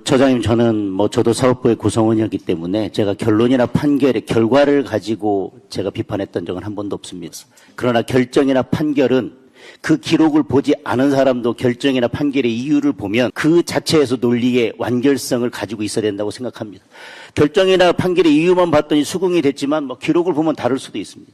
처장님, 저는 저도 사법부의 구성원이었기 때문에 제가 결론이나 판결의 결과를 가지고 제가 비판했던 적은 한 번도 없습니다. 그러나 결정이나 판결은 그 기록을 보지 않은 사람도 결정이나 판결의 이유를 보면 그 자체에서 논리의 완결성을 가지고 있어야 된다고 생각합니다. 결정이나 판결의 이유만 봤더니 수긍이 됐지만 기록을 보면 다를 수도 있습니다.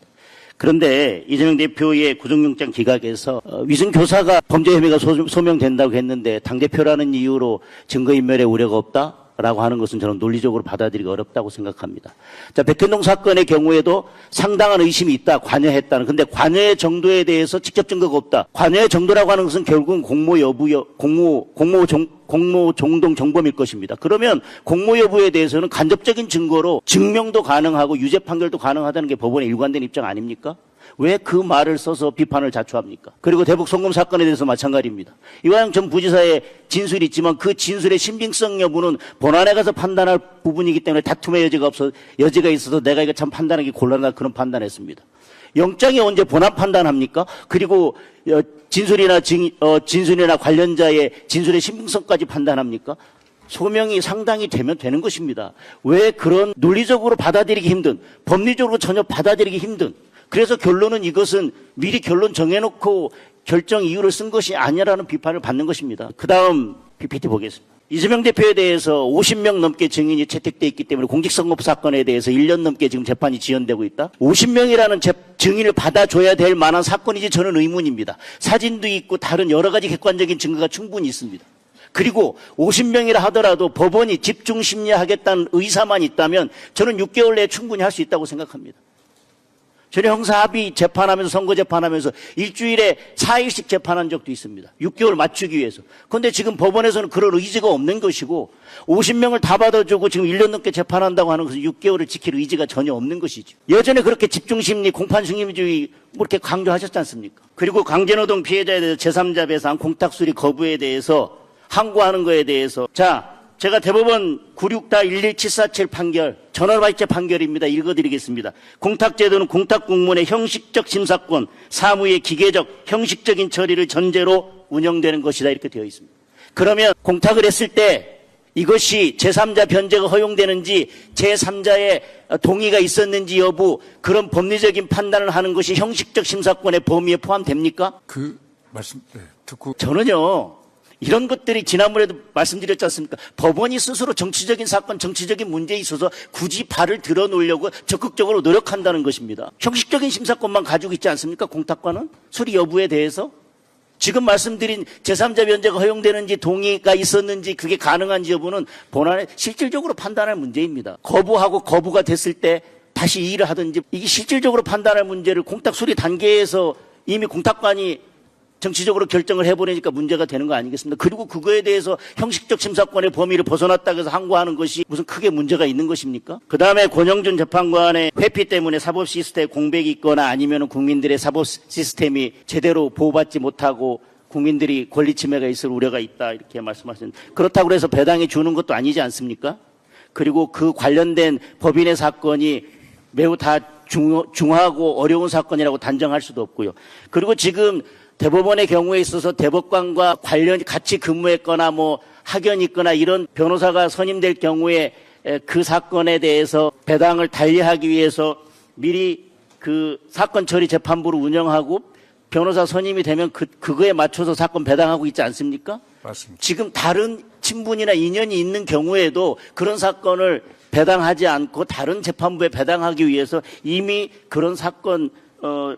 그런데 이재명 대표의 구속영장 기각에서 위증교사가 범죄 혐의가 소명된다고 했는데 당대표라는 이유로 증거인멸의 우려가 없다라고 하는 것은 저는 논리적으로 받아들이기 어렵다고 생각합니다. 자, 백현동 사건의 경우에도 상당한 의심이 있다, 관여했다는. 근데 관여의 정도에 대해서 직접 증거가 없다. 관여의 정도라고 하는 것은 결국은 공모 종동 정범일 것입니다. 그러면 공모 여부에 대해서는 간접적인 증거로 증명도 가능하고 유죄 판결도 가능하다는 게 법원의 일관된 입장 아닙니까? 왜 그 말을 써서 비판을 자초합니까? 그리고 대북 송금 사건에 대해서 마찬가지입니다. 이화영 전 부지사의 진술이 있지만 그 진술의 신빙성 여부는 본안에 가서 판단할 부분이기 때문에 다툼의 여지가 있어서 내가 이거 참 판단하기 곤란하다, 그런 판단했습니다. 영장이 언제 본안 판단합니까? 그리고 진술이나 관련자의 진술의 신빙성까지 판단합니까? 소명이 상당히 되면 되는 것입니다. 왜 그런 논리적으로 받아들이기 힘든, 법리적으로 전혀 받아들이기 힘든, 그래서 결론은 이것은 미리 결론 정해놓고 결정 이유를 쓴 것이 아니라는 비판을 받는 것입니다. 그 다음 PPT 보겠습니다. 이재명 대표에 대해서 50명 넘게 증인이 채택돼 있기 때문에 공직선거법 사건에 대해서 1년 넘게 지금 재판이 지연되고 있다. 50명이라는 증인을 받아줘야 될 만한 사건이지 저는 의문입니다. 사진도 있고 다른 여러 가지 객관적인 증거가 충분히 있습니다. 그리고 50명이라 하더라도 법원이 집중 심리하겠다는 의사만 있다면 저는 6개월 내에 충분히 할 수 있다고 생각합니다. 저는 형사합의 재판하면서 선거 재판하면서 일주일에 4일씩 재판한 적도 있습니다. 6개월 맞추기 위해서. 그런데 지금 법원에서는 그런 의지가 없는 것이고 50명을 다 받아주고 지금 1년 넘게 재판한다고 하는 것은 6개월을 지킬 의지가 전혀 없는 것이죠. 예전에 그렇게 집중심리, 공판중립주의 그렇게 강조하셨지 않습니까? 그리고 강제노동 피해자에 대해서 제3자 배상, 공탁수리 거부에 대해서 항고하는 거에 대해서 제가 대법원 96-11747 판결, 전원발제 판결입니다. 읽어드리겠습니다. 공탁제도는 공탁공무원의 형식적 심사권, 사무의 기계적, 형식적인 처리를 전제로 운영되는 것이다. 이렇게 되어 있습니다. 그러면 공탁을 했을 때 이것이 제3자 변제가 허용되는지 제3자의 동의가 있었는지 여부, 그런 법리적인 판단을 하는 것이 형식적 심사권의 범위에 포함됩니까? 그 말씀 듣고 저는요. 이런 것들이 지난번에도 말씀드렸지 않습니까? 법원이 스스로 정치적인 사건, 정치적인 문제에 있어서 굳이 발을 들어놓으려고 적극적으로 노력한다는 것입니다. 형식적인 심사권만 가지고 있지 않습니까? 공탁관은 수리 여부에 대해서 지금 말씀드린 제3자 변제가 허용되는지 동의가 있었는지 그게 가능한지 여부는 본안에 실질적으로 판단할 문제입니다. 거부하고 거부가 됐을 때 다시 이의를 하든지, 이게 실질적으로 판단할 문제를 공탁 수리 단계에서 이미 공탁관이 정치적으로 결정을 해버리니까 문제가 되는 거 아니겠습니까? 그리고 그거에 대해서 형식적 심사권의 범위를 벗어났다고 해서 항고하는 것이 무슨 크게 문제가 있는 것입니까? 그 다음에 권영준 재판관의 회피 때문에 사법 시스템에 공백이 있거나 아니면 국민들의 사법 시스템이 제대로 보호받지 못하고 국민들이 권리 침해가 있을 우려가 있다, 이렇게 말씀하셨는데, 그렇다고 해서 배당해 주는 것도 아니지 않습니까? 그리고 그 관련된 법인의 사건이 매우 다 중하고 어려운 사건이라고 단정할 수도 없고요. 그리고 지금 대법원의 경우에 있어서 대법관과 관련 같이 근무했거나 학연이 있거나 이런 변호사가 선임될 경우에 그 사건에 대해서 배당을 달리하기 위해서 미리 그 사건 처리 재판부를 운영하고 변호사 선임이 되면 그거에 맞춰서 사건 배당하고 있지 않습니까? 맞습니다. 지금 다른 친분이나 인연이 있는 경우에도 그런 사건을 배당하지 않고 다른 재판부에 배당하기 위해서 이미 그런 사건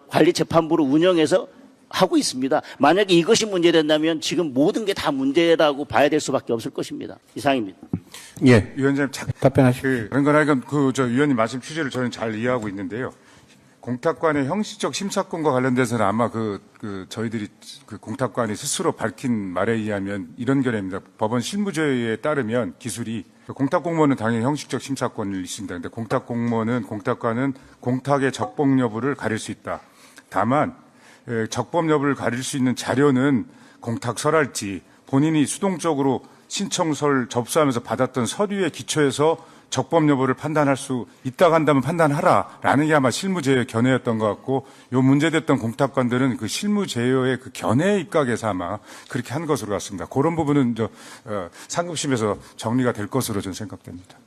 관리 재판부를 운영해서 하고 있습니다. 만약에 이것이 문제된다면 지금 모든 게 다 문제라고 봐야 될 수밖에 없을 것입니다. 이상입니다. 예. 위원장님 답변하시죠. 그러니까 위원님 말씀 취지를 저는 잘 이해하고 있는데요. 공탁관의 형식적 심사권과 관련돼서는 아마 저희들이 공탁관이 스스로 밝힌 말에 의하면 이런 견해입니다. 법원 실무조에 따르면 기술이 공탁공무원은 당연히 형식적 심사권이 있습니다. 그런데 공탁공무원은 공탁관은 공탁의 적법 여부를 가릴 수 있다. 다만 적법 여부를 가릴 수 있는 자료는 공탁서랄지 본인이 수동적으로 신청서를 접수하면서 받았던 서류에 기초해서 적법 여부를 판단할 수 있다고 한다면 판단하라라는 게 아마 실무 제어의 견해였던 것 같고, 요 문제됐던 공탁관들은 그 실무 제어의 그 견해에 입각해서 아마 그렇게 한 것으로 같습니다. 그런 부분은 상급심에서 정리가 될 것으로 저는 생각됩니다.